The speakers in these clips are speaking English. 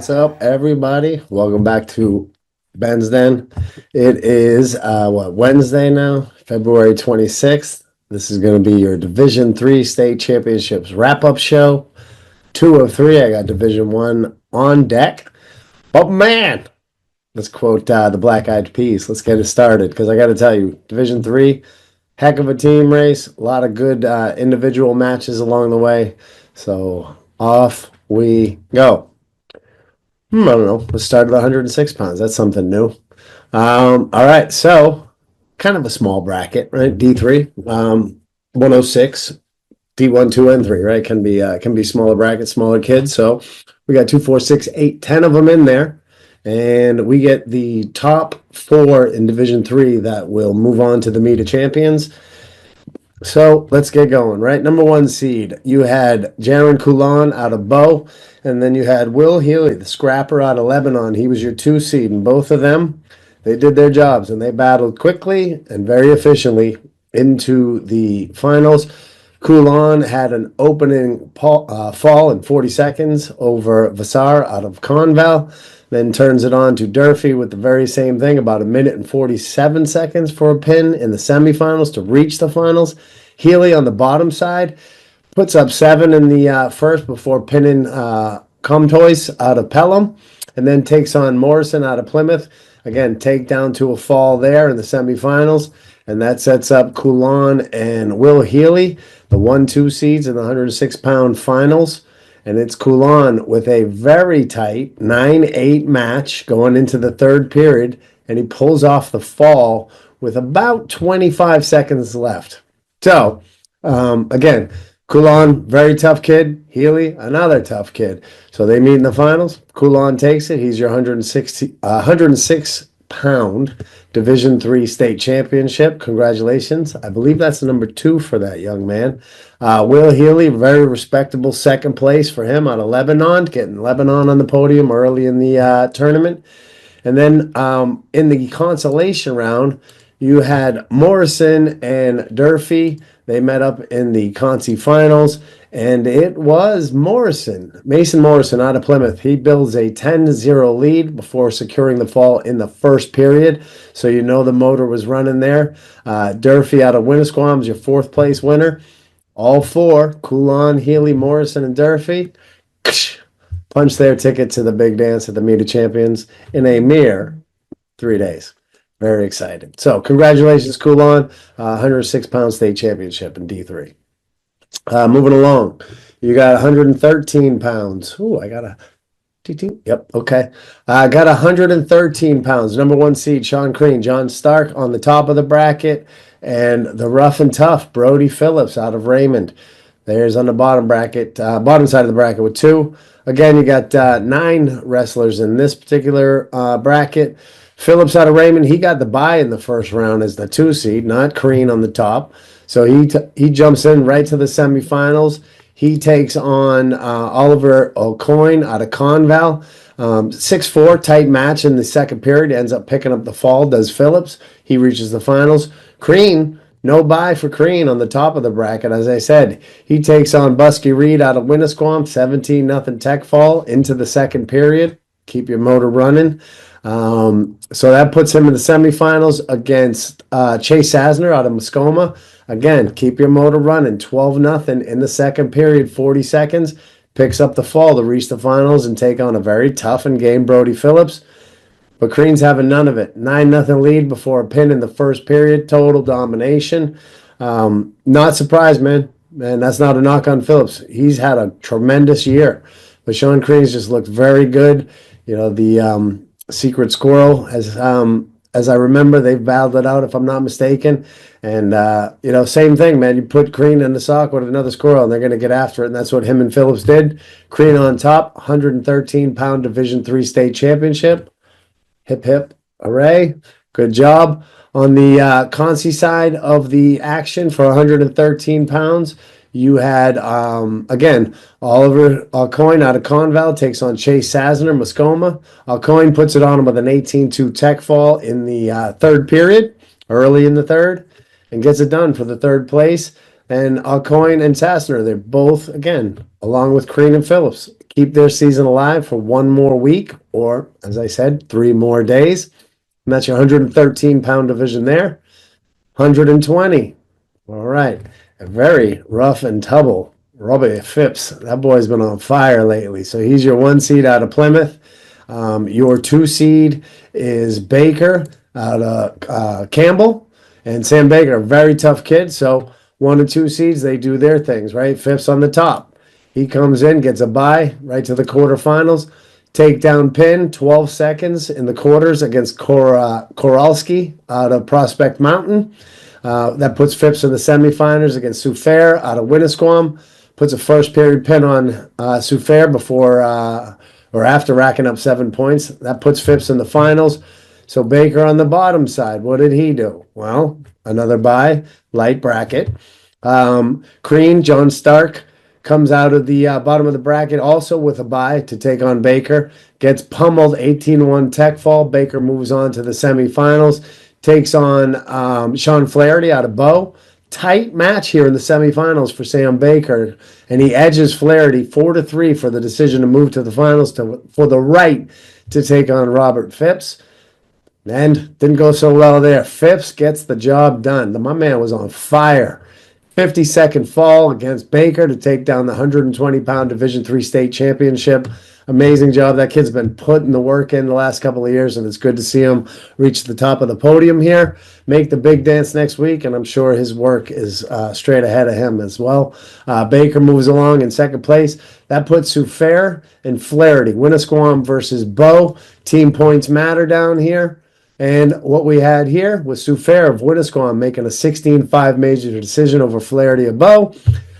What's up, everybody? Welcome back to Ben's Den. It is Wednesday now, February 26th. This is going to be your Division 3 state championships wrap-up show. 2 of 3. I got Division 1 on deck. But man, let's quote the Black Eyed Peas. Let's get it started because I got to tell you, Division 3, heck of a team race. A lot of good individual matches along the way. So off we go. I don't know. Let's start at 106 pounds. That's something new. All right. So, kind of a small bracket, right? D3, 106, D1, 2, and 3, right? Can be smaller brackets, smaller kids. So, we got 2, 4, 6, 8, 10 of them in there. And we get the top 4 in Division 3 that will move on to the Meet of Champions. So let's get going, right? Number 1 seed, you had Jaron Coulon out of Bow, and then you had Will Healy, the scrapper out of Lebanon. He was your 2 seed, and both of them, they did their jobs, and they battled quickly and very efficiently into the finals. Coulon had an opening fall in 40 seconds over Vassar out of Conval, then turns it on to Durfee with the very same thing, about 1 minute and 47 seconds for a pin in the semifinals to reach the finals. Healy on the bottom side puts up 7 in the first before pinning Comtois out of Pelham, and then takes on Morrison out of Plymouth. Again, take down to a fall there in the semifinals, and that sets up Coulon and Will Healy, the 1-2 seeds in the 106-pound finals. And it's Coulon with a very tight 9-8 match going into the third period, and he pulls off the fall with about 25 seconds left. So, again, Coulon, very tough kid. Healy, another tough kid. So they meet in the finals. Coulon takes it. He's your 106-pound Division 3 state championship. Congratulations. I believe that's the number 2 for that young man. Will Healy, very respectable second place for him out of Lebanon, getting Lebanon on the podium early in the tournament. And then in the consolation round, you had Morrison and Durfee. They met up in the Consi finals, and it was Mason Morrison out of Plymouth. He builds a 10-0 lead before securing the fall in the first period, so you know the motor was running there. Durfee out of Winnisquam is your 4th place winner. All 4, Coulon, Healy, Morrison, and Durfee, punch their ticket to the big dance at the Meet of Champions in a mere 3 days. Very excited. So congratulations, Coulon, 106-pound state championship in D3. Moving along, you got 113 pounds. Ooh, I got a T2. Yep, okay. I got 113 pounds. Number 1 seed, Sean Crean. John Stark on the top of the bracket. And the rough and tough, Brody Phillips out of Raymond. There's on the bottom bracket, bottom side of the bracket with 2. Again, you got 9 wrestlers in this particular bracket. Phillips out of Raymond, he got the bye in the first round as the 2 seed, not Crean on the top. So he jumps in right to the semifinals. He takes on Oliver O'Coin out of Conval. 6-4, tight match in the second period. Ends up picking up the fall, does Phillips. He reaches the finals. Crean, no bye for Crean on the top of the bracket. As I said, he takes on Busky Reed out of Winnisquam. 17-0 tech fall into the second period. Keep your motor running. So that puts him in the semifinals against Chase Sasner out of Muskoma. Again, keep your motor running. 12-0 in the second period, 40 seconds. Picks up the fall to reach the finals and take on a very tough and game Brody Phillips. But Crean's having none of it. 9-0 lead before a pin in the first period. Total domination. Not surprised, man. Man, that's not a knock on Phillips. He's had a tremendous year. But Sean Crean's just looked very good. You know, the Secret Squirrel, as I remember, they've battled it out, if I'm not mistaken. And, you know, same thing, man. You put Crean in the sock with another squirrel, and they're going to get after it, and that's what him and Phillips did. Crean on top, 113-pound Division 3 state championship. Hip, hip, hooray. Good job. On the Consi side of the action for 113 pounds, you had, again, Oliver Alcoin out of Conval takes on Chase Sasner, Muskoma. Alcoin puts it on him with an 18-2 tech fall in the third period, early in the third, and gets it done for the third place. And Alcoin and Sasner, they're both, again, along with Crean and Phillips, keep their season alive for one more week, or as I said, 3 more days. And that's your 113-pound division there. 120. All right. A very rough and tumble. Robbie Phipps. That boy's been on fire lately. So he's your 1 seed out of Plymouth. Your 2 seed is Baker out of Campbell. And Sam Baker, a very tough kid. So 1 and 2 seeds, they do their things, right? Phipps on the top. He comes in, gets a bye right to the quarterfinals. Takedown pin, 12 seconds in the quarters against Koralski out of Prospect Mountain. That puts Phipps in the semifinals against Souffert out of Winnisquam. Puts a first period pin on Souffert before or after racking up 7 points. That puts Phipps in the finals. So Baker on the bottom side, what did he do? Well, another bye, light bracket. Crean, John Stark, comes out of the bottom of the bracket also with a bye to take on Baker. Gets pummeled 18-1 tech fall. Baker moves on to the semifinals. Takes on Sean Flaherty out of Bow. Tight match here in the semifinals for Sam Baker. And he edges Flaherty 4-3 for the decision to move to the finals for the right to take on Robert Phipps. And didn't go so well there. Phipps gets the job done. My man was on fire. 52nd fall against Baker to take down the 120-pound Division III state championship. Amazing job. That kid's been putting the work in the last couple of years, and it's good to see him reach the top of the podium here, make the big dance next week, and I'm sure his work is straight ahead of him as well. Baker moves along in second place. That puts Souffert and Flaherty. Winnisquam versus Bow. Team points matter down here. And what we had here was Souffert of Winnisquam making a 16-5 major decision over Flaherty of Bow.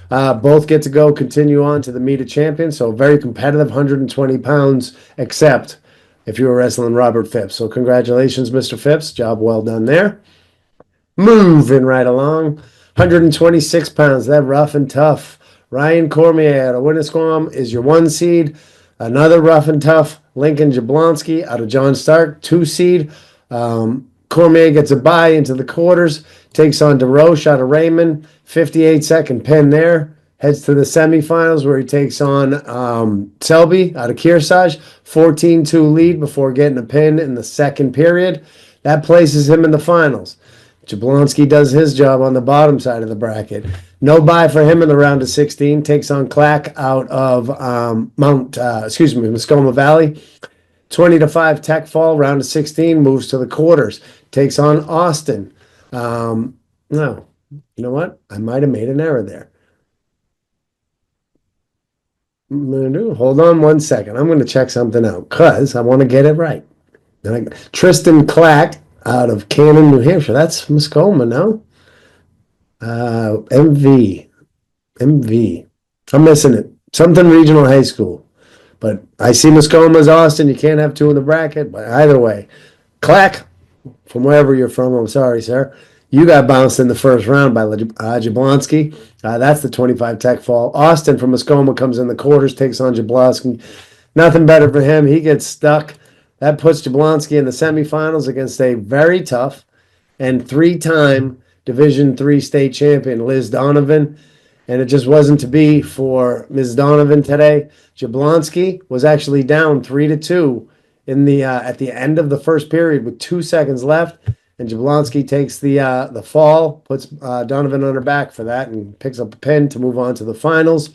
Both get to go continue on to the meet of champions. So very competitive, 120 pounds, except if you were wrestling Robert Phipps. So congratulations, Mr. Phipps. Job well done there. Moving right along. 126 pounds, that rough and tough. Ryan Cormier out of Winnisquam is your 1 seed. Another rough and tough, Lincoln Jablonski out of John Stark, 2 seed. Cormier gets a bye into the quarters, takes on DeRoche out of Raymond, 58-second pin there, heads to the semifinals where he takes on Selby out of Kearsarge, 14-2 lead before getting a pin in the second period. That places him in the finals. Jablonski does his job on the bottom side of the bracket. No bye for him in the round of 16, takes on Clack out of Muskoma Valley. 20-5 tech fall, round of 16, moves to the quarters, takes on Austin. No, you know what? I might have made an error there. Hold on 1 second. I'm going to check something out because I want to get it right. Tristan Clack out of Cannon, New Hampshire. That's Muskoma, no? MV. I'm missing it. Something regional high school. But I see Muskoma's Austin. You can't have two in the bracket. But either way, Clack, from wherever you're from, I'm sorry, sir. You got bounced in the first round by Jablonski. That's the 25 tech fall. Austin from Muskoma comes in the quarters, takes on Jablonski. Nothing better for him. He gets stuck. That puts Jablonski in the semifinals against a very tough and 3-time Division III state champion, Liz Donovan. And it just wasn't to be for Ms. Donovan today. Jablonski was actually down 3-2 in the at the end of the first period with 2 seconds left. And Jablonski takes the fall, puts Donovan on her back for that, and picks up a pin to move on to the finals,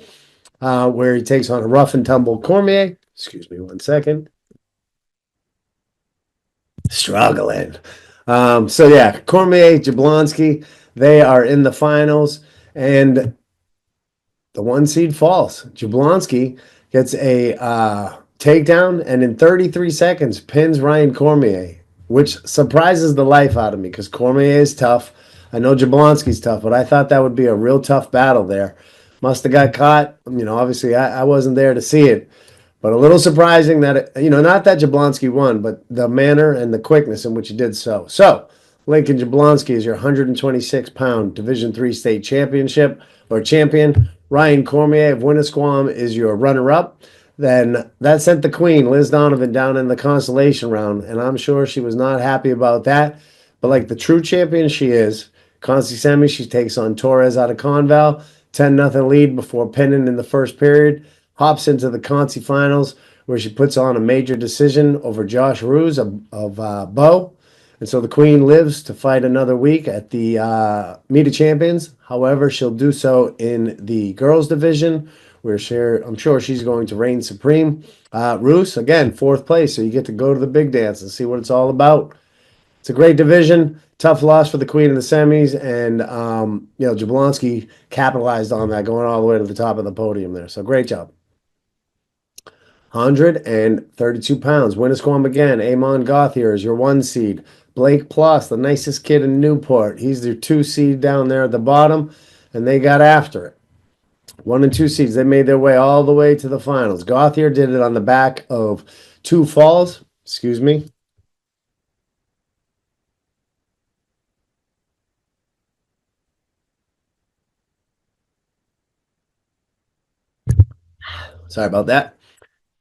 where he takes on a rough and tumble Cormier. Excuse me 1 second. Struggling. So yeah, Cormier, Jablonski, they are in the finals, and the 1 seed falls. Jablonski gets a takedown, and in 33 seconds pins Ryan Cormier, which surprises the life out of me because Cormier is tough. I know Jablonski's tough, but I thought that would be a real tough battle there. Must have got caught. Obviously I wasn't there to see it, but a little surprising that, not that Jablonski won, but the manner and the quickness in which he did so. So Lincoln Jablonski is your 126-pound Division III state championship or champion. Ryan Cormier of Winnisquam is your runner-up. Then that sent the queen, Liz Donovan, down in the consolation round, and I'm sure she was not happy about that. But like the true champion she is, Consti Semi, she takes on Torres out of Conval, 10-0 lead before pinning in the first period. hops into the Conti finals where she puts on a major decision over Josh Roos of Bow. And so the Queen lives to fight another week at the Meet of Champions. However, she'll do so in the girls division, where I'm sure she's going to reign supreme. Roos, again, fourth place, so you get to go to the big dance and see what it's all about. It's a great division. Tough loss for the Queen in the semis, and Jablonski capitalized on that, going all the way to the top of the podium there. So great job. 132 pounds. Winnisquam again. Amon Gauthier is your 1 seed. Blake Plus, the nicest kid in Newport. He's their 2 seed down there at the bottom, and they got after it. 1 and 2 seeds. They made their way all the way to the finals. Gauthier did it on the back of 2 falls. Excuse me. Sorry about that.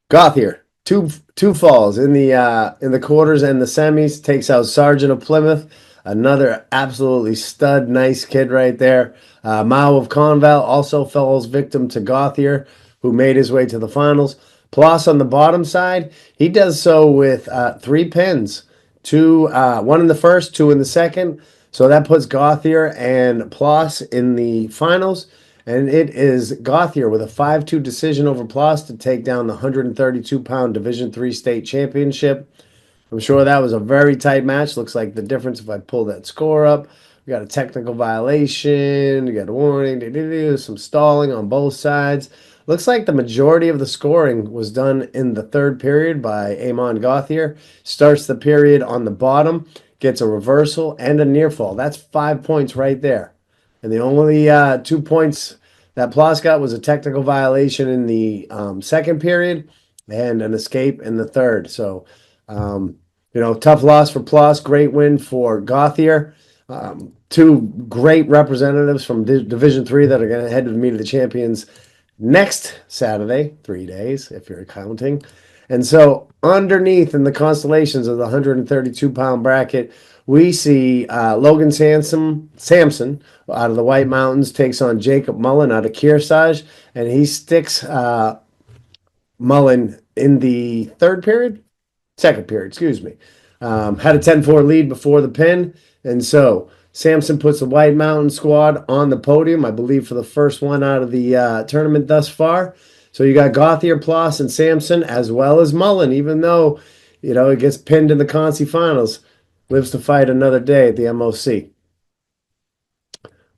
Gauthier, two falls in the quarters and the semis, takes out Sergeant of Plymouth, another absolutely stud, nice kid right there. Mao of Conval also falls victim to Gauthier, who made his way to the finals. Ploss on the bottom side, he does so with 3 pins, 1 in the first, 2 in the second. So that puts Gauthier and Ploss in the finals. And it is Gauthier with a 5-2 decision over Ploss to take down the 132-pound Division III state championship. I'm sure that was a very tight match. Looks like the difference if I pull that score up. We got a technical violation. We got a warning. Some stalling on both sides. Looks like the majority of the scoring was done in the third period by Amon Gauthier. Starts the period on the bottom, gets a reversal and a near fall. That's 5 points right there. And the only 2 points that Ploss got was a technical violation in the second period and an escape in the third. So, tough loss for Ploss, great win for Gauthier. 2 great representatives from Division III that are going to head to the Meet of the Champions next Saturday, 3 days, if you're counting. And so underneath in the constellations of the 132-pound bracket, we see Logan Sampson out of the White Mountains takes on Jacob Mullen out of Kearsarge, and he sticks Mullen in the second period, excuse me. Had a 10-4 lead before the pin, and so Sampson puts the White Mountain squad on the podium, I believe, for the first one out of the tournament thus far. So you got Gauthier, Ploss, and Sampson, as well as Mullen, even though, it gets pinned in the Conci finals. Lives to fight another day at the MOC.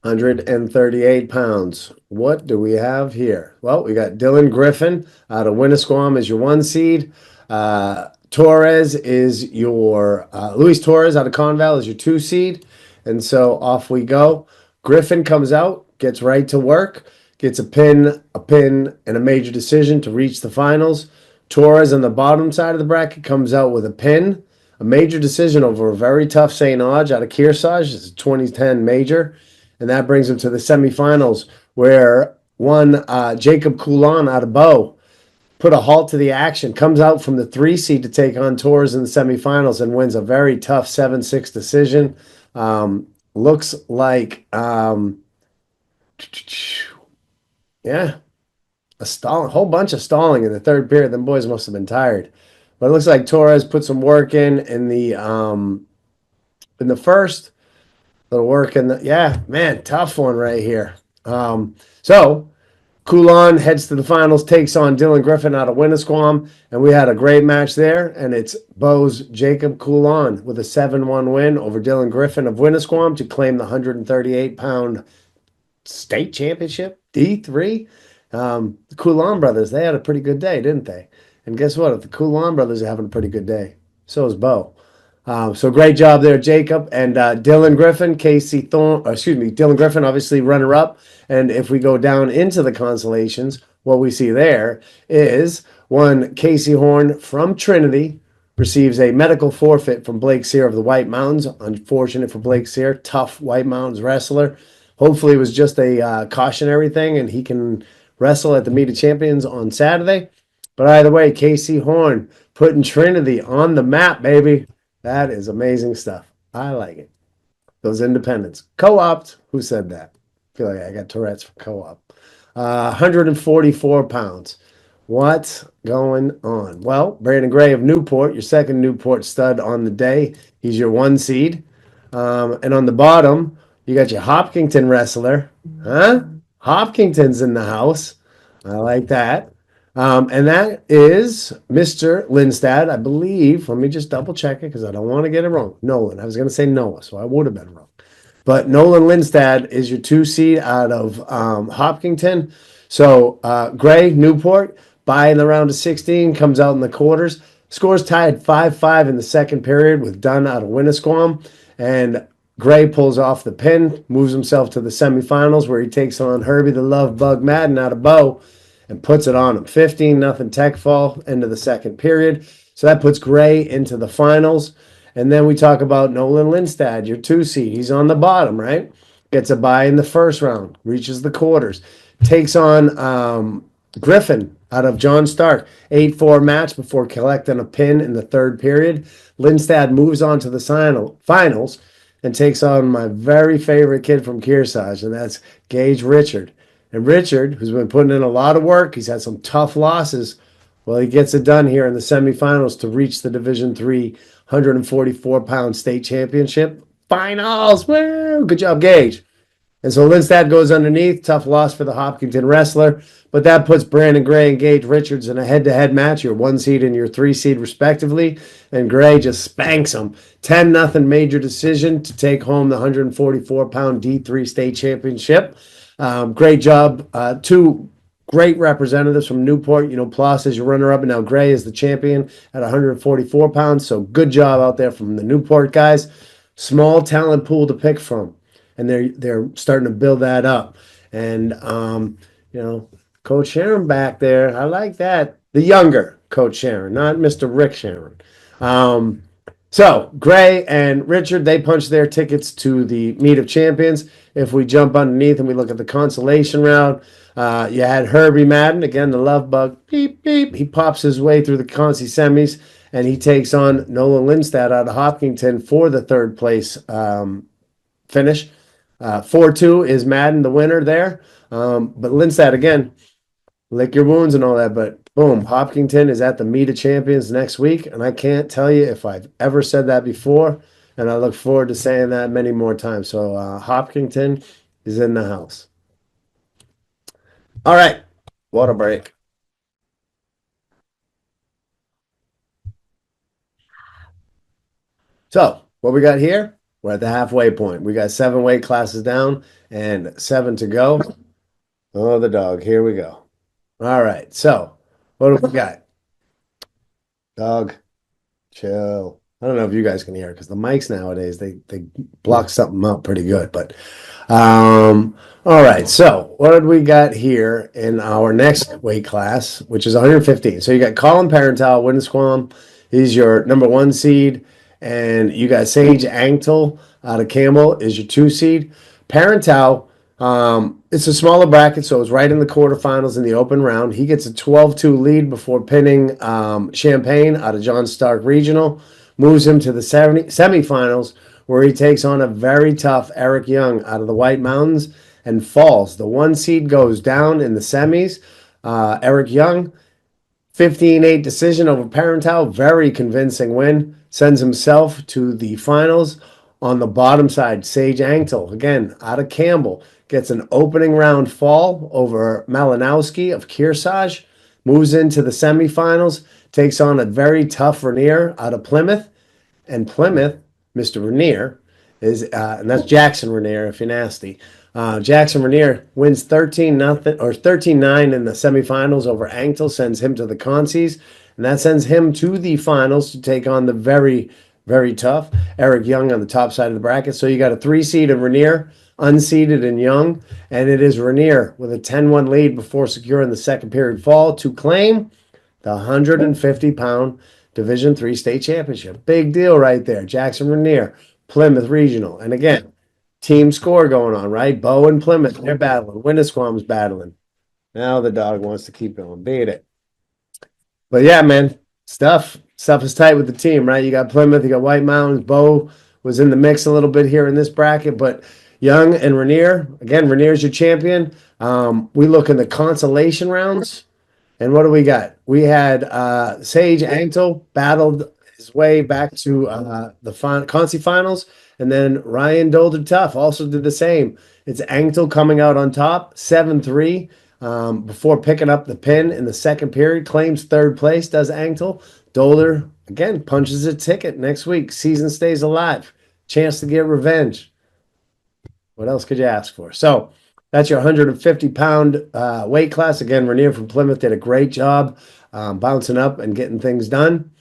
138 pounds. What do we have here? Well, we got Dylan Griffin out of Winnisquam as your 1 seed. Torres is your Luis Torres out of Conval is your 2 seed. And so off we go. Griffin comes out, gets right to work, gets a pin, and a major decision to reach the finals. Torres on the bottom side of the bracket comes out with a pin, a major decision over a very tough St. Odge out of Kearsarge. It's a 2010 major, and that brings him to the semifinals, where one Jacob Coulon out of Bow put a halt to the action, comes out from the 3 seed to take on Torres in the semifinals and wins a very tough 7-6 decision. Looks like, a whole bunch of stalling in the third period. Them boys must have been tired. But it looks like Torres put some work in the first. Little work in the tough one right here. So Coulon heads to the finals, takes on Dylan Griffin out of Winnisquam, and we had a great match there. And it's Bow's Jacob Coulon with a 7-1 win over Dylan Griffin of Winnisquam to claim the 138-pound state championship, D3. The Coulon brothers, they had a pretty good day, didn't they? And guess what? If the Coulon brothers are having a pretty good day, so is Bow. So great job there, Jacob. And Dylan Griffin, Dylan Griffin, obviously runner-up. And if we go down into the constellations, what we see there is one Casey Horn from Trinity receives a medical forfeit from Blake Sear of the White Mountains. Unfortunate for Blake Sear, tough White Mountains wrestler. Hopefully it was just a cautionary thing and he can wrestle at the Meet of Champions on Saturday. But either way, Casey Horn putting Trinity on the map, baby. That is amazing stuff. I like it. Those independents. Co-opt. Who said that? I feel like I got Tourette's for co-op. 144 pounds. What's going on? Well, Brandon Gray of Newport, your second Newport stud on the day. He's your 1 seed. And on the bottom, you got your Hopkinton wrestler. Huh? Hopkinton's in the house. I like that. And that is Mr. Lindstad, I believe. Let me just double check it because I don't want to get it wrong. Nolan. I was going to say Noah, so I would have been wrong. But Nolan Lindstad is your 2 seed out of Hopkinton. So Gray, Newport, by in the round of 16, comes out in the quarters. Scores tied 5-5 in the second period with Dunn out of Winnisquam. And Gray pulls off the pin, moves himself to the semifinals where he takes on Herbie the Love Bug Madden out of Bow and puts it on him. 15-0 tech fall into the second period. So that puts Gray into the finals. And then we talk about Nolan Lindstad, your 2 seed. He's on the bottom, right? Gets a bye in the first round, reaches the quarters, takes on Griffin out of John Stark. 8-4 match before collecting a pin in the third period. Lindstad moves on to the finals and takes on my very favorite kid from Kearsarge, and that's Gage Richard. And Richard, who's been putting in a lot of work, he's had some tough losses. Well, he gets it done here in the semifinals to reach the Division III 144-pound state championship finals. Woo! Good job, Gage. And so Lindstad goes underneath. Tough loss for the Hopkinton wrestler. But that puts Brandon Gray and Gage Richards in a head-to-head match, your 1 seed and your 3 seed respectively. And Gray just spanks them. 10-0 major decision to take home the 144-pound D3 state championship. Great job. Two great representatives from Newport. Ploss is your runner-up, and now Gray is the champion at 144 pounds. So good job out there from the Newport guys. Small talent pool to pick from, and they're starting to build that up. And Coach Sharon back there, I like that. The younger Coach Sharon, not Mr. Rick Sharon. So Gray and Richard, they punch their tickets to the Meet of Champions. If we jump underneath and we look at the consolation round, you had Herbie Madden, again, the love bug, beep, beep. He pops his way through the consi semis, and he takes on Nolan Lindstad out of Hopkinton for the third place finish. 4-2 is Madden, the winner there. But Lindstad, again, lick your wounds and all that, but boom, Hopkinton is at the Meet of Champions next week, and I can't tell you if I've ever said that before, and I look forward to saying that many more times. So Hopkinton is in the house. All right, water break. So what we got here, we're at the halfway point. We got 7 weight classes down and 7 to go. Oh, the dog. Here we go. All right, so what do we got? Dog, chill. I don't know if you guys can hear it because the mics nowadays they block something out pretty good. But all right. So what did we got here in our next weight class, which is 115? So you got Colin Parental, Winnisquam. He's your number 1 seed, and you got Sage Anktel out of Campbell is your 2 seed. Parental. It's a smaller bracket, so it's right in the quarterfinals in the open round. He gets a 12-2 lead before pinning Champaign out of John Stark Regional, moves him to the semifinals where he takes on a very tough Eric Young out of the White Mountains and falls. The 1 seed goes down in the semis. Eric Young, 15-8 decision over Parental, very convincing win, sends himself to the finals. On the bottom side, Sage Anktel, again, out of Campbell, gets an opening round fall over Malinowski of Kearsarge, moves into the semifinals, takes on a very tough Rainier out of Plymouth. And Plymouth, Mr. Rainier, is, and that's Jackson Rainier if you're nasty. Jackson Rainier wins 13-0 or 13-9 in the semifinals over Anktel, sends him to the consies, and that sends him to the finals to take on the very, very tough Eric Young on the top side of the bracket. So you got a 3 seed of Rainier, unseeded and Young, and it is Rainier with a 10-1 lead before securing the second period fall to claim the 150-pound Division III state championship. Big deal right there. Jackson Rainier, Plymouth Regional. And again, team score going on, right? Bow and Plymouth, they're battling. Winnisquam's battling. Now the dog wants to keep going. Beat it. But yeah, man, stuff is tight with the team, right? You got Plymouth, you got White Mountains. Bow was in the mix a little bit here in this bracket, but Young and Rainier, again, Rainier's your champion. We look in the consolation rounds. And what do we got? We had Sage Anktel battled his way back to the Conci finals, and then Ryan Dolder Tough also did the same. It's Anktel coming out on top, 7-3, before picking up the pin in the second period. Claims third place, does Anktel. Dolder, again, punches a ticket next week. Season stays alive. Chance to get revenge. What else could you ask for? So that's your 150-pound weight class. Again, Rainier from Plymouth did a great job bouncing up and getting things done.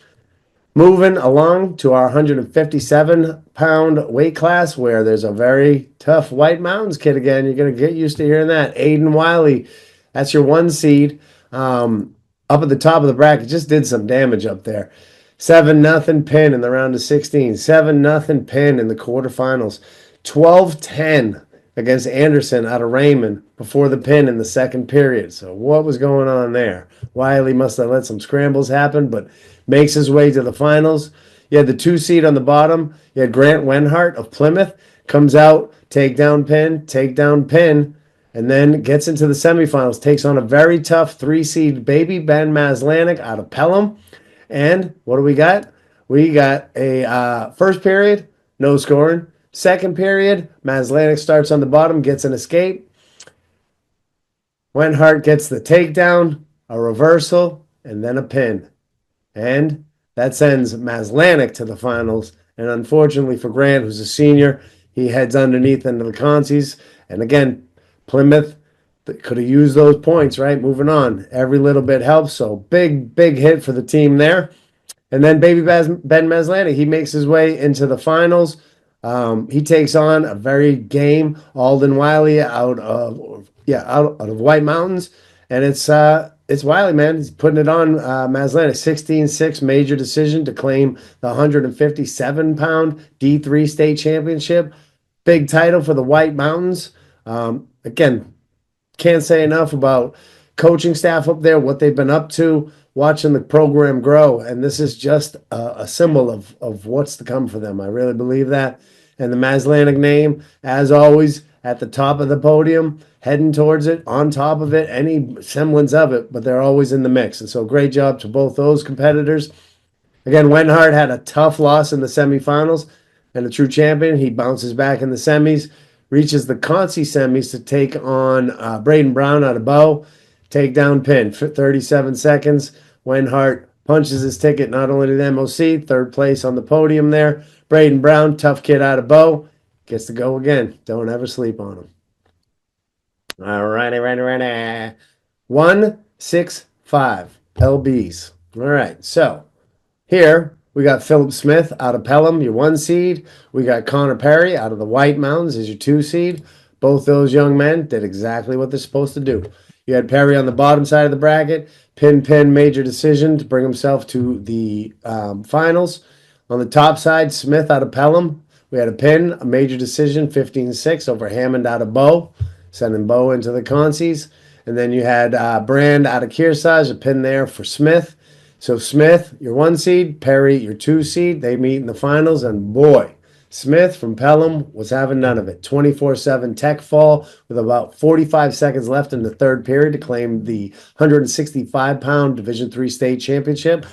Moving along to our 157-pound weight class, where there's a very tough White Mountains kid again. You're going to get used to hearing that. Aiden Wiley, that's your 1 seed. Up at the top of the bracket, just did some damage up there. 7-0 pin in the round of 16. 7-0 pin in the quarterfinals. 12-10 against Anderson out of Raymond before the pin in the second period. So what was going on there? Wiley must have let some scrambles happen, but makes his way to the finals. You had the 2 seed on the bottom. You had Grant Wenhart of Plymouth. Comes out, takedown pin, and then gets into the semifinals. Takes on a very tough 3 seed baby, Ben Maslanik out of Pelham. And what do we got? We got a first period, no scoring. Second period, Maslanik starts on the bottom, gets an escape. Wenhart gets the takedown, a reversal, and then a pin. And that sends Maslanik to the finals. And unfortunately for Grant, who's a senior, he heads underneath into the Concies. And again, Plymouth could have used those points, right? Moving on. Every little bit helps. So big hit for the team there. And then baby Ben Maslanik, he makes his way into the finals. He takes on a very game Alden Wiley out of White Mountains. And it's Wiley, man. He's putting it on Maslanik. 16-6 major decision to claim the 157-pound D3 state championship. Big title for the White Mountains. Again, can't say enough about coaching staff up there, what they've been up to, watching the program grow. And this is just a symbol of what's to come for them. I really believe that. And the Maslanik name, as always, at the top of the podium, heading towards it, on top of it, any semblance of it, but they're always in the mix. And so great job to both those competitors. Again, Wenhart had a tough loss in the semifinals, and a true champion. He bounces back in the semis, reaches the Conci semis to take on Braden Brown out of Bow. Takedown pin, 37 seconds. Wenhart punches his ticket not only to the MOC, third place on the podium there. Braden Brown, tough kid out of Bow, gets to go again. Don't ever sleep on him. All righty. 165 LBs. All right, so here we got Philip Smith out of Pelham, your 1 seed. We got Connor Perry out of the White Mountains as your 2 seed. Both those young men did exactly what they're supposed to do. You had Perry on the bottom side of the bracket, pin major decision to bring himself to the finals. On the top side, Smith out of Pelham. We had a pin, a major decision, 15-6 over Hammond out of Bow, sending Bow into the Concies. And then you had Brand out of Kearsarge, a pin there for Smith. So Smith, your 1 seed, Perry, your 2 seed. They meet in the finals, and boy, Smith from Pelham was having none of it. 24-7 tech fall with about 45 seconds left in the third period to claim the 165-pound Division III state championship.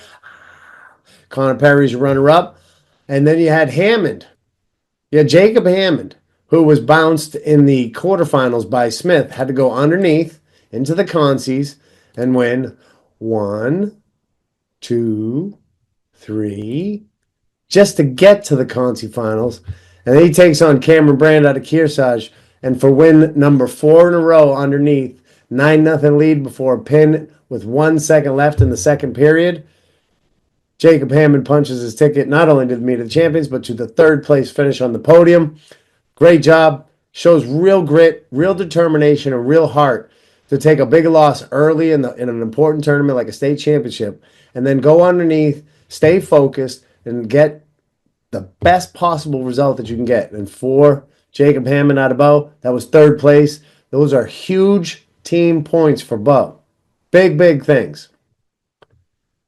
Connor Perry's your runner-up. And then you had Hammond. You had Jacob Hammond, who was bounced in the quarterfinals by Smith, had to go underneath into the Concies and win 1, 2, 3, just to get to the Conci finals. And then he takes on Cameron Brand out of Kearsarge. And for win number 4 in a row underneath, 9-0 lead before a pin with 1 second left in the second period. Jacob Hammond punches his ticket not only to the meet of the champions, but to the third place finish on the podium. Great job. Shows real grit, real determination, and real heart to take a big loss early in an important tournament like a state championship, and then go underneath, stay focused, and get the best possible result that you can get. And for Jacob Hammond out of Bow, that was third place. Those are huge team points for Bow. Big things.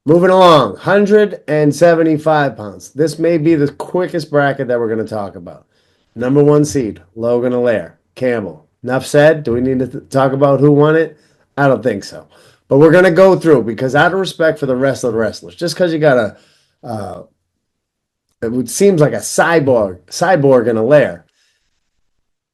Moving along, 175 pounds. This may be the quickest bracket that we're going to talk about. Number 1 seed, Logan Allaire, Campbell. Enough said. Do we need to talk about who won it? I don't think so. But we're gonna go through because out of respect for the rest of the wrestlers, just because you got it seems like a cyborg in a lair.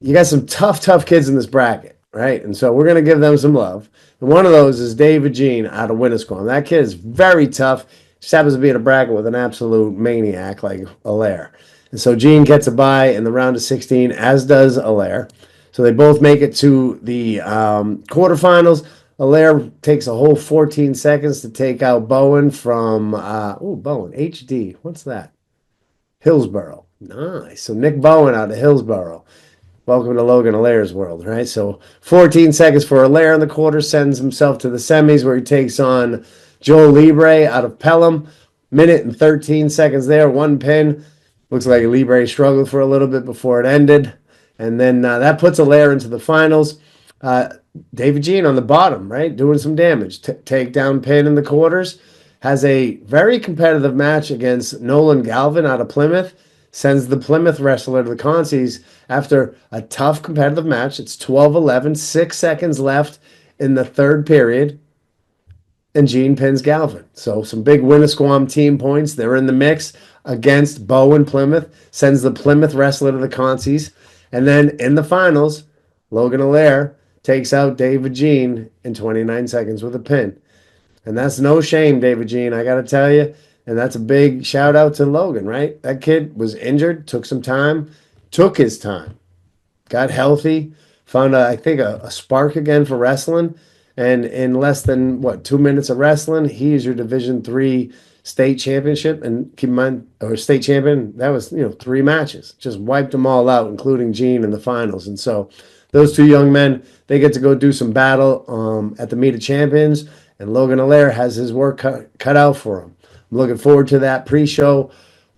You got some tough kids in this bracket, right? And so we're gonna give them some love. And one of those is David Jean out of Winnisquam. That kid is very tough. Just happens to be in a bracket with an absolute maniac like Allaire. And so Jean gets a bye in the round of 16, as does Allaire. So they both make it to the quarterfinals. Allaire takes a whole 14 seconds to take out Bowen from, Bowen, HD. What's that? Hillsboro. Nice. So Nick Bowen out of Hillsboro. Welcome to Logan Allaire's world, right? So 14 seconds for Allaire in the quarter, sends himself to the semis where he takes on Joe Libre out of Pelham. Minute and 13 seconds there, one pin. Looks like Libre struggled for a little bit before it ended. And then that puts Allaire into the finals. David Jean on the bottom, right? Doing some damage. Takedown pin in the quarters. Has a very competitive match against Nolan Galvin out of Plymouth. Sends the Plymouth wrestler to the consies after a tough competitive match. It's 12-11, 6 seconds left in the third period. And Jean pins Galvin. So some big Winnisquam team points. They're in the mix against Bowen Plymouth. Sends the Plymouth wrestler to the consies. And then in the finals, Logan Allaire takes out David Jean in 29 seconds with a pin. And that's no shame, David Jean, I got to tell you. And that's a big shout out to Logan, right? That kid was injured, took some time, took his time, got healthy, found, I think, a spark again for wrestling. And in less than, 2 minutes of wrestling, he is your Division III state championship. And keep in mind, or state champion, that was, 3 matches. Just wiped them all out, including Gene in the finals. And so those two young men, they get to go do some battle at the Meet of Champions. And Logan Allaire has his work cut out for him. I'm looking forward to that pre-show.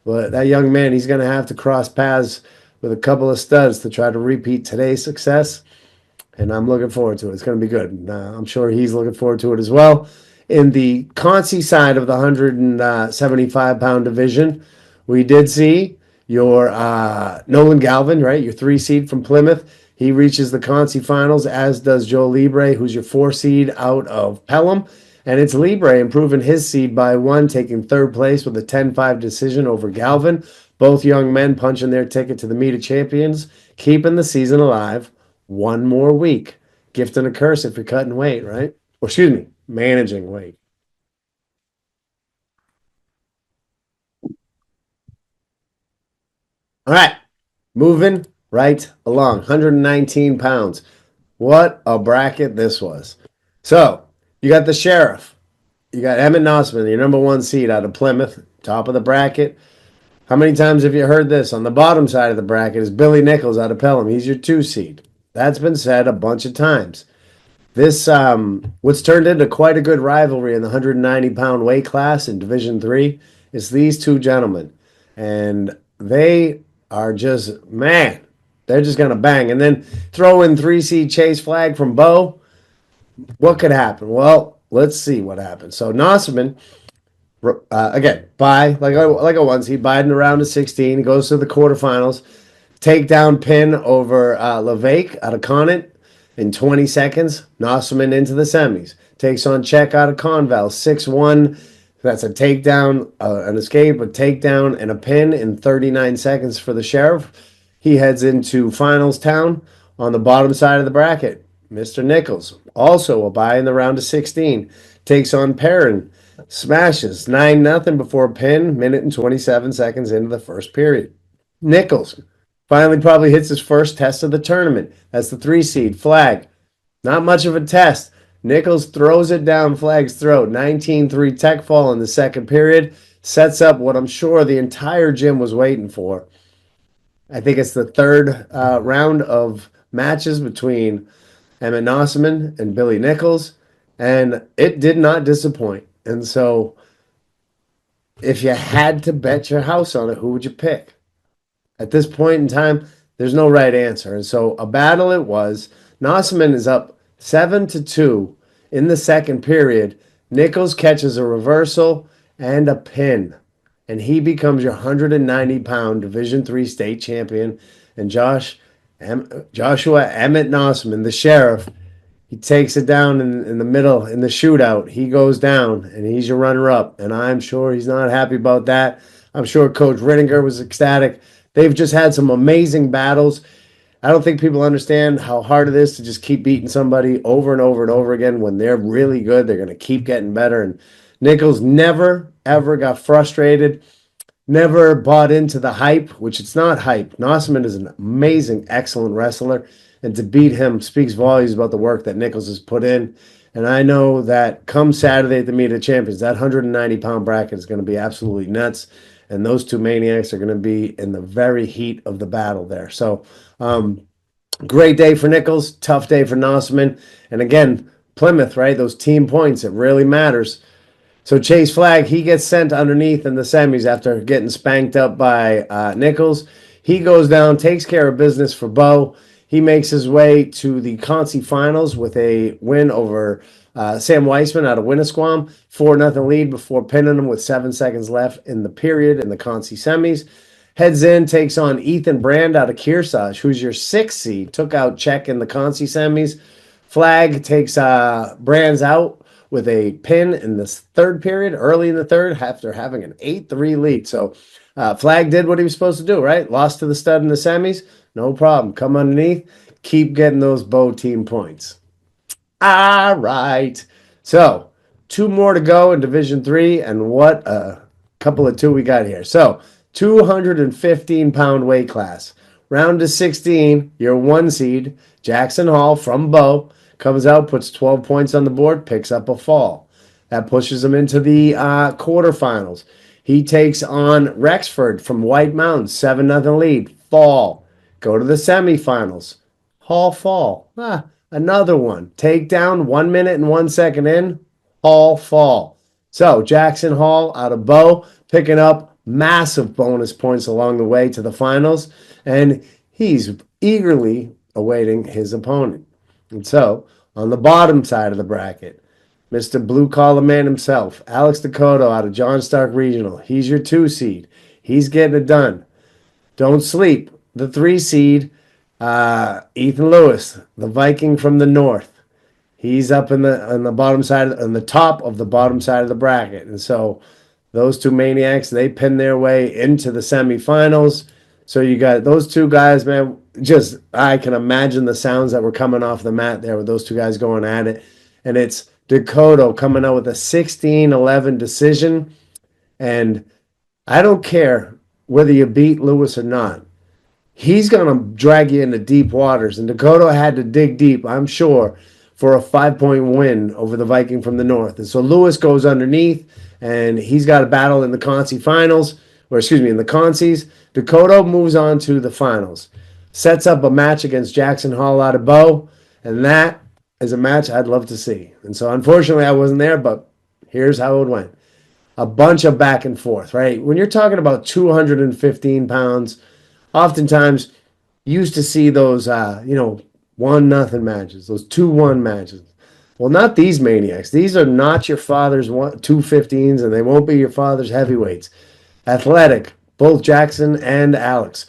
But that young man, he's going to have to cross paths with a couple of studs to try to repeat today's success. And I'm looking forward to it. It's going to be good. And, I'm sure he's looking forward to it as well. In the Consi side of the 175-pound division, we did see your Nolan Galvin, right? Your 3 seed from Plymouth. He reaches the Consi finals, as does Joe Libre, who's your 4 seed out of Pelham. And it's Libre improving his seed by 1, taking 3rd place with a 10-5 decision over Galvin. Both young men punching their ticket to the Meet of Champions, keeping the season alive 1 more week. Gift and a curse if you're cutting weight, right? Or excuse me, managing weight. All right, moving right along. 119 pounds. What a bracket this was. So, you got the Sheriff. You got Emmett Nossman, your number 1 seed out of Plymouth, top of the bracket. How many times have you heard this? On the bottom side of the bracket is Billy Nichols out of Pelham. He's your 2 seed. That's been said a bunch of times. This, what's turned into quite a good rivalry in the 190-pound weight class in Division III is these 2 gentlemen. And they are just, man, they're just going to bang. And then throw in 3 seed Chase Flag from Bo. What could happen? Well, let's see what happens. So Nossman, again, bye, like a 1 seed, bide in the round of 16. He goes to the quarterfinals. Takedown pin over LeVake out of Conant in 20 seconds. Nossman into the semis. Takes on Czech out of Conval. 6-1. That's a takedown, an escape, a takedown, and a pin in 39 seconds for the Sheriff. He heads into finals town on the bottom side of the bracket. Mr. Nichols, also a bye in the round of 16. Takes on Perrin. Smashes 9-0 before a pin, minute and 27 seconds into the first period. Nichols finally probably hits his first test of the tournament. That's the 3 seed, Flag. Not much of a test. Nichols throws it down Flag's throat. 19-3 tech fall in the second period. Sets up what I'm sure the entire gym was waiting for. I think it's the 3rd round of matches between Emmett Nossman and Billy Nichols. And it did not disappoint. And so if you had to bet your house on it, who would you pick? At this point in time, there's no right answer. And so a battle it was. Nossman is up 7-2 in the second period. Nichols catches a reversal and a pin. And he becomes your 190-pound Division III state champion. And Joshua Emmett Nossman, the Sheriff, He takes it down in the middle in the shootout. He goes down, and he's your runner-up. And I'm sure he's not happy about that. I'm sure Coach Rittinger was ecstatic. They've just had some amazing battles. I don't think people understand how hard it is to just keep beating somebody over and over and over again. When they're really good, they're going to keep getting better. And Nichols never, ever got frustrated, never bought into the hype, which it's not hype. Nosman is an amazing, excellent wrestler. And to beat him speaks volumes about the work that Nichols has put in. And I know that come Saturday at the Meet of Champions, that 190-pound bracket is going to be absolutely nuts. And those two maniacs are going to be in the very heat of the battle there. So, great day for Nichols, tough day for Nosman. And again, Plymouth, right? Those team points, it really matters. So Chase Flagg, he gets sent underneath in the semis after getting spanked up by Nichols. He goes down, takes care of business for Bo. He makes his way to the Conci finals with a win over Sam Weissman out of Winnisquam. 4-0 lead before pinning him with 7 seconds left in the period in the Conci semis. Heads in, takes on Ethan Brand out of Kearsarge, who's your 6th seed. Took out Czech in the Conci semis. Flagg takes Brands out with a pin in the 3rd period, early in the 3rd, after having an 8-3 lead. So Flagg did what he was supposed to do, right? Lost to the stud in the semis. No problem. Come underneath. Keep getting those Bo team points. All right. So 2 more to go in Division 3, and what a couple of 2 we got here. So 215-pound weight class. Round of 16, your 1 seed, Jackson Hall from Bo, comes out, puts 12 points on the board, picks up a fall. That pushes him into the quarterfinals. He takes on Rexford from White Mountain, 7-0 lead, fall. Go to the semifinals. Hall fall. Another one. Takedown, 1 minute and 1 second in, Hall fall. So Jackson Hall out of Bo, picking up massive bonus points along the way to the finals, and he's eagerly awaiting his opponent. And so, on the bottom side of the bracket, Mr. Blue Collar Man himself, Alex Dakota out of John Stark Regional. He's your 2 seed. He's getting it done. Don't sleep. The 3 seed, Ethan Lewis, the Viking from the north. He's up on the bottom side, on the top of the bottom side of the bracket. And so, those 2 maniacs, they pin their way into the semifinals. So you got those 2 guys, man. Just, I can imagine the sounds that were coming off the mat there with those 2 guys going at it. And it's Dakota coming out with a 16-11 decision. And I don't care whether you beat Lewis or not. He's going to drag you into deep waters. And Dakota had to dig deep, I'm sure, for a 5-point win over the Viking from the north. And so Lewis goes underneath, and he's got a battle in the Conci finals, or excuse me, in the Concis. Dakota moves on to the finals, sets up a match against Jackson Hall out of Bo, and that is a match I'd love to see. And so unfortunately I wasn't there, but here's how it went. A bunch of back and forth, right? When you're talking about 215 pounds, oftentimes you used to see those, 1-0 matches, those 2-1 matches. Well, not these maniacs. These are not your father's 215s, and they won't be your father's heavyweights. Athletic, both Jackson and Alex.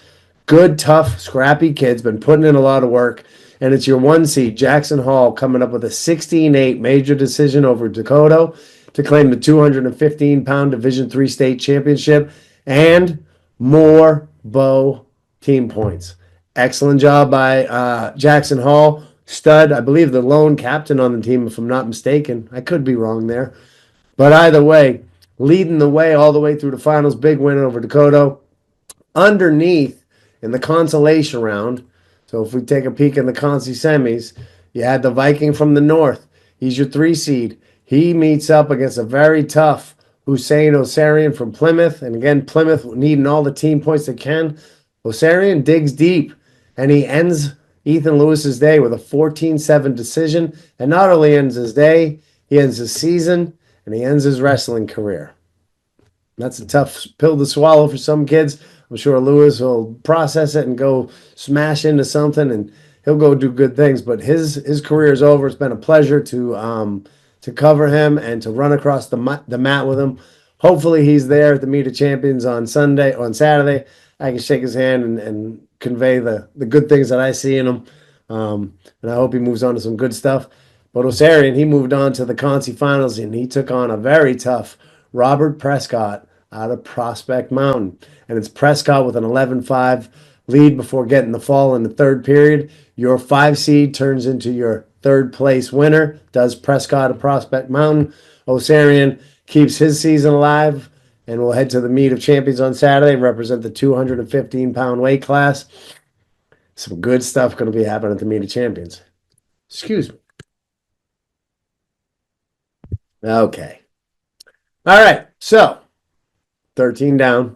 Good, tough, scrappy kids, been putting in a lot of work. And it's your 1 seed, Jackson Hall, coming up with a 16-8 major decision over Dakota to claim the 215-pound Division III state championship and more Bo team points. Excellent job by Jackson Hall. Stud, I believe the lone captain on the team, if I'm not mistaken. I could be wrong there. But either way, leading the way all the way through the finals. Big win over Dakota. Underneath, in the consolation round, so if we take a peek in the Conci semis, you had the Viking from the north. He's your 3 seed. He meets up against a very tough Hussein Osarian from Plymouth. And again, Plymouth needing all the team points they can. Osarian digs deep, and he ends Ethan Lewis's day with a 14-7 decision. And not only ends his day, he ends his season, and he ends his wrestling career. That's a tough pill to swallow for some kids. I'm sure Lewis will process it and go smash into something, and he'll go do good things. But his career is over. It's been a pleasure to cover him and to run across the mat with him. Hopefully he's there at the Meet of Champions on Saturday. I can shake his hand and convey the good things that I see in him. And I hope he moves on to some good stuff. But Osarian, he moved on to the Conci Finals, and he took on a very tough Robert Prescott out of Prospect Mountain. And it's Prescott with an 11-5 lead before getting the fall in the third period. Your 5 seed turns into your third place winner. Does Prescott of Prospect Mountain. Osarian keeps his season alive and will head to the Meet of Champions on Saturday, represent the 215-pound weight class. Some good stuff going to be happening at the Meet of Champions. Excuse me. Okay. All right. So 13 down,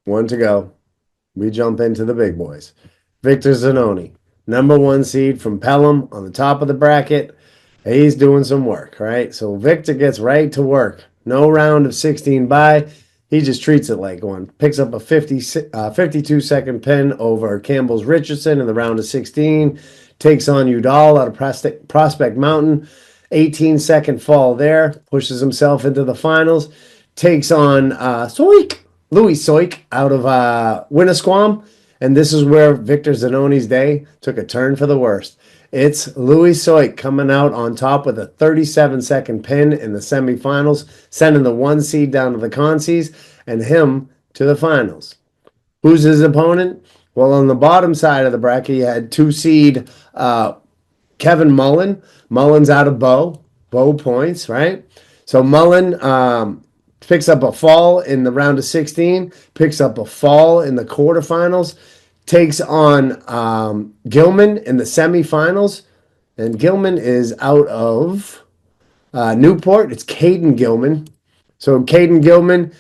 1 to go. We jump into the big boys. Victor Zanoni, number 1 seed from Pelham on the top of the bracket. He's doing some work, right? So Victor gets right to work. No round of 16 bye. He just treats it like one. Picks up a 52-second pin over Campbell's Richardson in the round of 16. Takes on Udall out of Prospect Mountain. 18-second fall there. Pushes himself into the finals. Takes on Louis Soik out of Winnisquam. And this is where Victor Zanoni's day took a turn for the worst. It's Louis Soik coming out on top with a 37-second pin in the semifinals, sending the 1 seed down to the Concies and him to the finals. Who's his opponent? Well, on the bottom side of the bracket, you had 2 seed Kevin Mullen. Mullen's out of Bow points, right? So Mullen picks up a fall in the round of 16, picks up a fall in the quarterfinals, takes on Gilman in the semifinals, and Gilman is out of Newport. It's Caden Gilman. So Caden Gilman,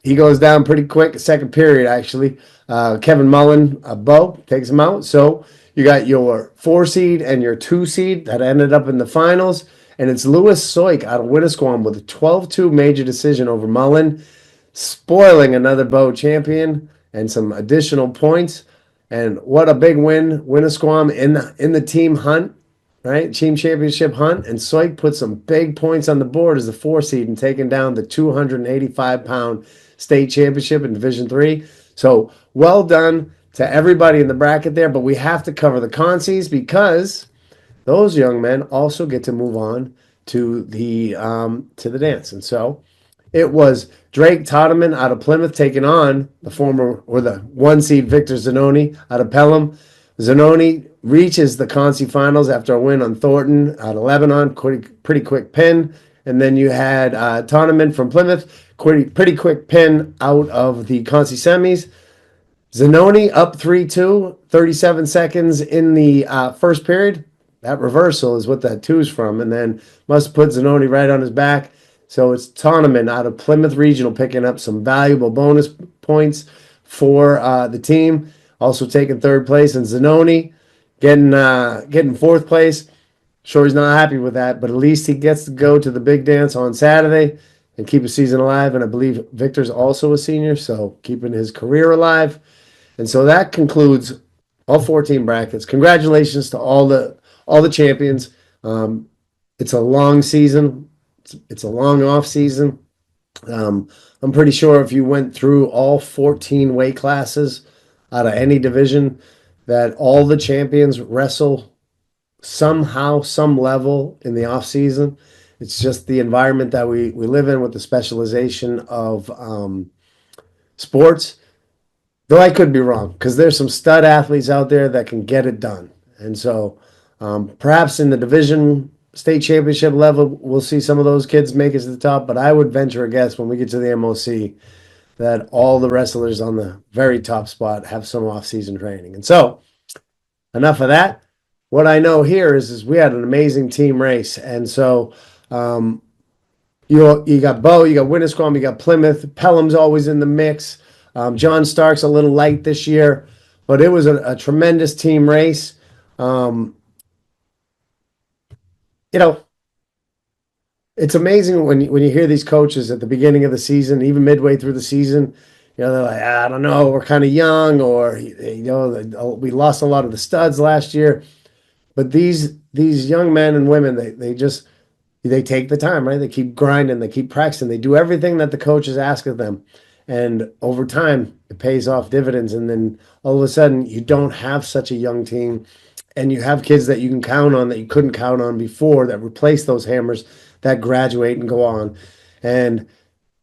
he goes down pretty quick, second period actually. Kevin Mullen, Bo, takes him out. So you got your 4 seed and your 2 seed that ended up in the finals. And it's Louis Soik out of Winnisquam with a 12-2 major decision over Mullen, spoiling another Bow champion and some additional points. And what a big win, Winnisquam in the team hunt, right? Team championship hunt. And Soik put some big points on the board as the 4 seed and taking down the 285-pound state championship in Division 3. So well done to everybody in the bracket there. But we have to cover the Concies because those young men also get to move on to the dance. And so it was Drake Totteman out of Plymouth taking on the 1 seed Victor Zanoni out of Pelham. Zanoni reaches the Conci finals after a win on Thornton out of Lebanon, pretty quick pin. And then you had Totteman from Plymouth, pretty quick pin out of the Conci semis. Zanoni up 3-2, 37 seconds in the first period. That reversal is what that 2's from, and then must put Zanoni right on his back. So it's Totteman out of Plymouth Regional picking up some valuable bonus points for the team. Also taking 3rd place, and Zanoni getting 4th place. Sure, he's not happy with that, but at least he gets to go to the big dance on Saturday and keep his season alive. And I believe Victor's also a senior, so keeping his career alive. And so that concludes all 14 brackets. Congratulations to all the champions. It's a long season. It's a long off season. I'm pretty sure if you went through all 14 weight classes out of any division, that all the champions wrestle somehow, some level in the off season. It's just the environment that we live in with the specialization of sports. Though I could be wrong, because there's some stud athletes out there that can get it done. And so perhaps in the division state championship level, we'll see some of those kids make it to the top. But I would venture a guess when we get to the MOC that all the wrestlers on the very top spot have some off-season training. And so enough of that. What I know here is we had an amazing team race. And so you got Bow, you got Winnisquam, you got Plymouth. Pelham's always in the mix. John Stark's a little light this year, but it was a tremendous team race. It's amazing when you hear these coaches at the beginning of the season, even midway through the season, they're like, I don't know, we're kind of young, or we lost a lot of the studs last year. But these young men and women, they take the time, right? They keep grinding, they keep practicing, they do everything that the coaches ask of them. And over time, it pays off dividends. And then all of a sudden, you don't have such a young team. and you have kids that you can count on that you couldn't count on before that replace those hammers that graduate and go on. And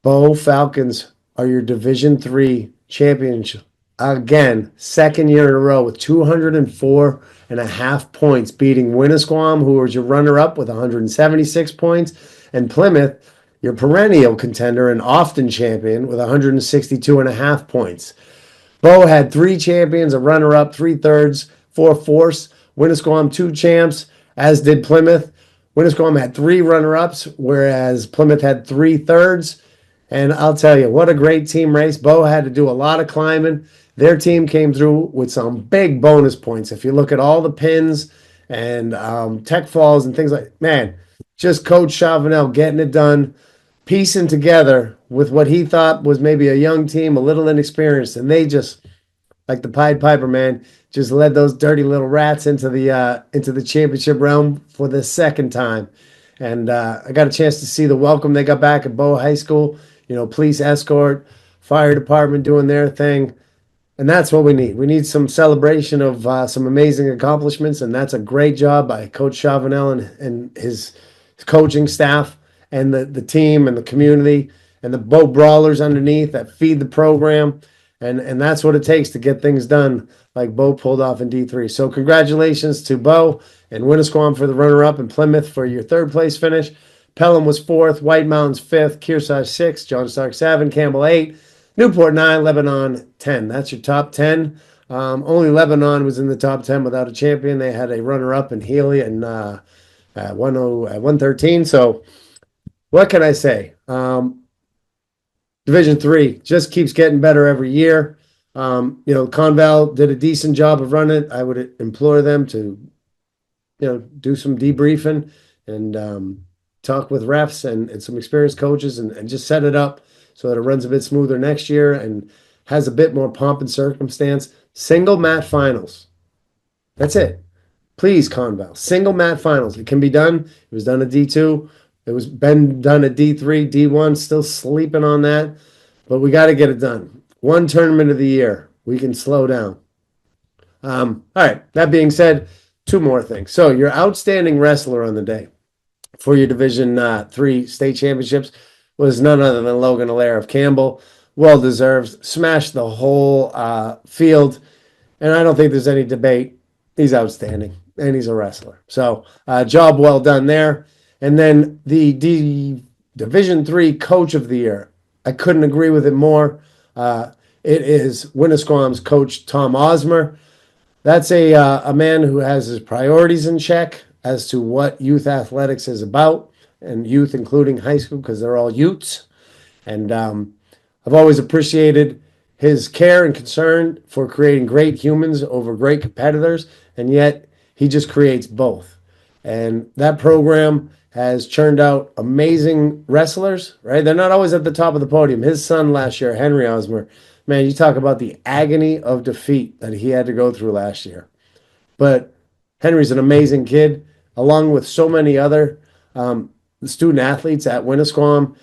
Bo Falcons are your Division III champions again, second year in a row with 204.5 points, beating Winnisquam, who was your runner-up with 176 points, and Plymouth, your perennial contender and often champion, with 162.5 points. Bo had 3 champions, a runner-up, 3/3, 4 fourths. Winnisquam 2 champs, as did Plymouth. Winnisquam had 3 runner-ups, whereas Plymouth had 3/3. And I'll tell you, what a great team race. Bo had to do a lot of climbing. Their team came through with some big bonus points. If you look at all the pins and tech falls and things like, man, just Coach Chavanel getting it done, piecing together with what he thought was maybe a young team, a little inexperienced, and they just, like the Pied Piper, man, just led those dirty little rats into the championship realm for the second time. And I got a chance to see the welcome they got back at Bo High School. You know, police escort, fire department doing their thing. And that's what we need. We need some celebration of some amazing accomplishments, and that's a great job by Coach Chavanel and his coaching staff and the team and the community and the Bo Brawlers underneath that feed the program. And that's what it takes to get things done like Bo pulled off in D3. So congratulations to Bo and Winnisquam for the runner-up and Plymouth for your third-place finish. Pelham was 4th, White Mountains 5th, Kearsarge 6th, John Stark 7, Campbell 8, Newport 9, Lebanon 10. That's your top 10. Only Lebanon was in the top 10 without a champion. They had a runner-up in Healy and at 113. So what can I say? Division III just keeps getting better every year. Conval did a decent job of running it. I would implore them to, do some debriefing and talk with refs and some experienced coaches and just set it up so that it runs a bit smoother next year and has a bit more pomp and circumstance. Single mat finals. That's it. Please, Conval. Single mat finals. It can be done. It was done at D2. It was been done at D3, D1, still sleeping on that. But we got to get it done. One tournament of the year. We can slow down. All right. That being said, 2 more things. So your outstanding wrestler on the day for your Division III state championships was none other than Logan Allaire of Campbell. Well-deserved. Smashed the whole field. And I don't think there's any debate. He's outstanding. And he's a wrestler. So job well done there. And then the Division III Coach of the Year. I couldn't agree with it more. It is Winnisquam's coach, Tom Osmer. That's a man who has his priorities in check as to what youth athletics is about, and youth including high school because they're all youths. And I've always appreciated his care and concern for creating great humans over great competitors, and yet he just creates both. And that program has churned out amazing wrestlers, right? They're not always at the top of the podium. His son last year, Henry Osmer, man, you talk about the agony of defeat that he had to go through last year. But Henry's an amazing kid, along with so many other student athletes at Winnisquam,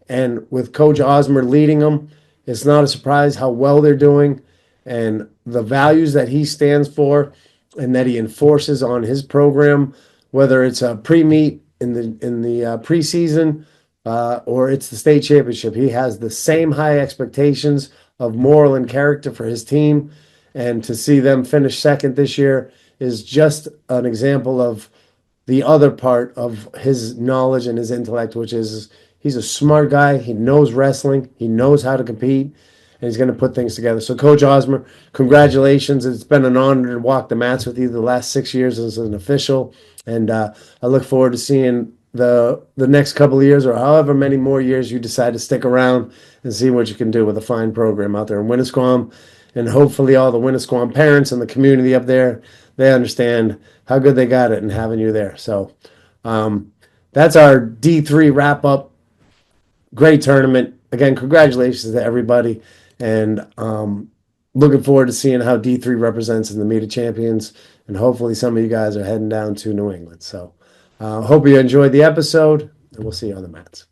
and with Coach Osmer leading them, it's not a surprise how well they're doing and the values that he stands for and that he enforces on his program, whether it's a pre-meet in the preseason or it's the state championship. He has the same high expectations of moral and character for his team, and to see them finish second this year is just an example of the other part of his knowledge and his intellect, which is he's a smart guy. He knows wrestling. He knows how to compete, and he's going to put things together. So, Coach Osmer, congratulations. It's been an honor to walk the mats with you the last 6 years as an official, and I look forward to seeing the next couple of years or however many more years you decide to stick around and see what you can do with a fine program out there in Winnisquam. And hopefully all the Winnisquam parents and the community up there, they understand how good they got it and having you there. So that's our D3 wrap-up. Great tournament. Again, congratulations to everybody. And looking forward to seeing how D3 represents in the Meet of Champions. And hopefully some of you guys are heading down to New England. So hope you enjoyed the episode, and we'll see you on the mats.